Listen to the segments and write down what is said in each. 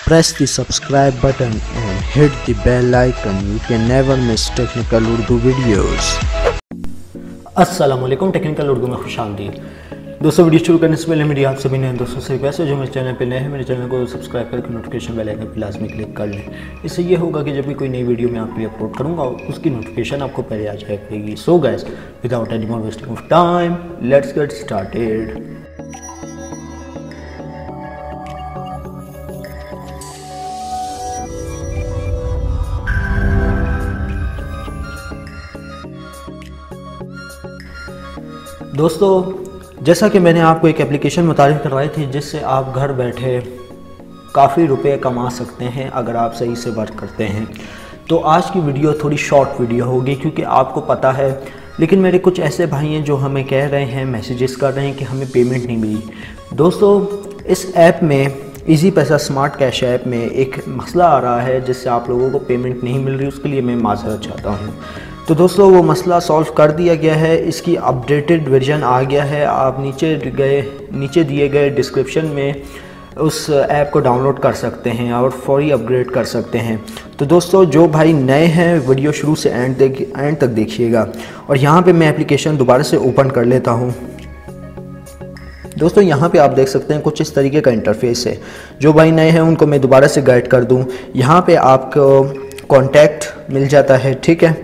Press the subscribe button and hit the bell icon. You can never miss technical Urdu videos. अस्सलाम वालेकुम, technical Urdu में खुशामदीद। दोस्तों, video शुरू करने से पहले मेरी आप सभी नए दोस्तों से रिक्वेस्ट है, जो मेरे चैनल पे नए हैं मेरे चैनल को सब्सक्राइब करके नोटिफिकेशन बेल आइकन पर लाजमी क्लिक कर लें। इससे ये होगा कि जब भी कोई नई वीडियो मैं आपके लिए अपलोड करूँगा उसकी नोटिफिकेशन आपको पहले आ जाया करेगी। So guys, without any more wasting of time, let's get started. दोस्तों, जैसा कि मैंने आपको एक एप्लीकेशन मुतारिफ करवाई थी जिससे आप घर बैठे काफ़ी रुपए कमा सकते हैं अगर आप सही से वर्क करते हैं, तो आज की वीडियो थोड़ी शॉर्ट वीडियो होगी क्योंकि आपको पता है, लेकिन मेरे कुछ ऐसे भाई हैं जो हमें कह रहे हैं, मैसेजेस कर रहे हैं कि हमें पेमेंट नहीं मिली। दोस्तों, इस ऐप में इजी पैसा स्मार्ट कैश ऐप में एक मसला आ रहा है जिससे आप लोगों को पेमेंट नहीं मिल रही। उसके लिए मैं माज़रत चाहता हूँ। तो दोस्तों, वो मसला सॉल्व कर दिया गया है, इसकी अपडेटेड वर्जन आ गया है। आप नीचे दिए गए डिस्क्रिप्शन में उस ऐप को डाउनलोड कर सकते हैं और फौरी अपग्रेड कर सकते हैं। तो दोस्तों, जो भाई नए हैं वीडियो शुरू से एंड तक देखिएगा। और यहाँ पे मैं एप्लीकेशन दोबारा से ओपन कर लेता हूँ। दोस्तों, यहाँ पे आप देख सकते हैं कुछ इस तरीके का इंटरफेस है। जो भाई नए हैं उनको मैं दोबारा से गाइड कर दूँ। यहाँ पे आपको कॉन्टैक्ट मिल जाता है, ठीक है,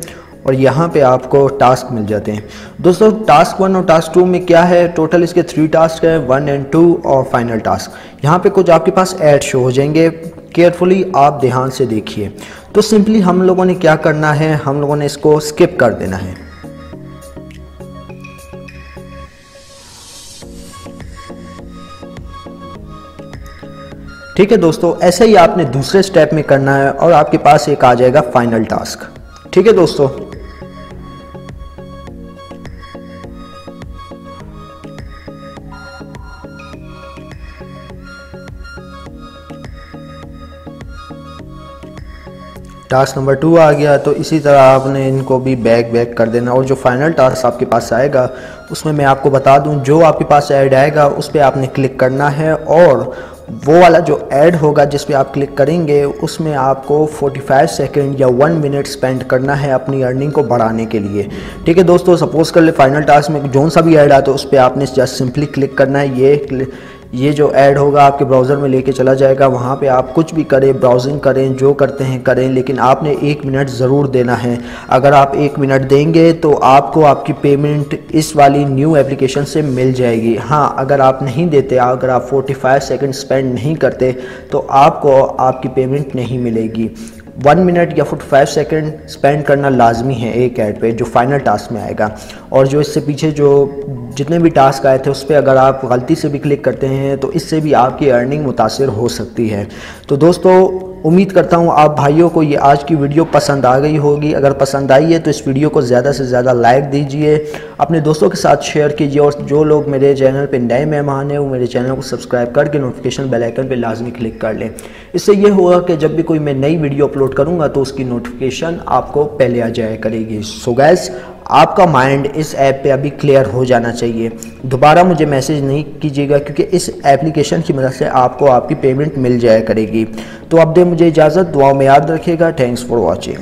और यहाँ पे आपको टास्क मिल जाते हैं। दोस्तों, टास्क 1 और टास्क 2 में क्या है, टोटल इसके 3 टास्क है, 1 और 2 और फाइनल टास्क। यहाँ पे कुछ आपके पास ऐड शो हो जाएंगे, केयरफुली आप ध्यान से देखिए। तो सिंपली हम लोगों ने क्या करना है, हम लोगों ने इसको स्किप कर देना है। ठीक है दोस्तों, ऐसे ही आपने दूसरे स्टेप में करना है और आपके पास एक आ जाएगा फाइनल टास्क। ठीक है दोस्तों, टास्क नंबर 2 आ गया। तो इसी तरह आपने इनको भी बैक कर देना। और जो फाइनल टास्क आपके पास आएगा उसमें मैं आपको बता दूं, जो आपके पास ऐड आएगा उस पर आपने क्लिक करना है और वो वाला जो ऐड होगा जिस पे आप क्लिक करेंगे उसमें आपको 45 सेकंड या 1 मिनट स्पेंड करना है अपनी अर्निंग को बढ़ाने के लिए। ठीक है दोस्तों, सपोज कर ले फाइनल टास्क में जो सा भी ऐड आता है उस पर आपने जस्ट सिंपली क्लिक करना है। ये जो ऐड होगा आपके ब्राउज़र में लेके चला जाएगा। वहाँ पे आप कुछ भी करें, ब्राउजिंग करें, जो करते हैं करें, लेकिन आपने 1 मिनट ज़रूर देना है। अगर आप 1 मिनट देंगे तो आपको आपकी पेमेंट इस वाली न्यू एप्लीकेशन से मिल जाएगी। हाँ, अगर आप नहीं देते, अगर आप 45 सेकंड स्पेंड नहीं करते तो आपको आपकी पेमेंट नहीं मिलेगी। 1 मिनट या 45 सेकंड स्पेंड करना लाजमी है एक ऐड पे जो फाइनल टास्क में आएगा। और जो इससे पीछे जो जितने भी टास्क आए थे उस पर अगर आप गलती से भी क्लिक करते हैं तो इससे भी आपकी अर्निंग मुतासिर हो सकती है। तो दोस्तों, उम्मीद करता हूँ आप भाइयों को ये आज की वीडियो पसंद आ गई होगी। अगर पसंद आई है तो इस वीडियो को ज़्यादा से ज़्यादा लाइक दीजिए, अपने दोस्तों के साथ शेयर कीजिए। और जो लोग मेरे चैनल पे नए मेहमान हैं वो मेरे चैनल को सब्सक्राइब करके नोटिफिकेशन बेल आइकन पे लाजमी क्लिक कर लें। इससे ये होगा कि जब भी कोई मैं नई वीडियो अपलोड करूँगा तो उसकी नोटिफिकेशन आपको पहले आ जाया करेगी। सो गाइस, आपका माइंड इस ऐप पे अभी क्लियर हो जाना चाहिए। दोबारा मुझे मैसेज नहीं कीजिएगा क्योंकि इस एप्लीकेशन की मदद से आपको आपकी पेमेंट मिल जाया करेगी। तो अब दे मुझे इजाज़त, दुआओं में याद रखिएगा। Thanks for watching.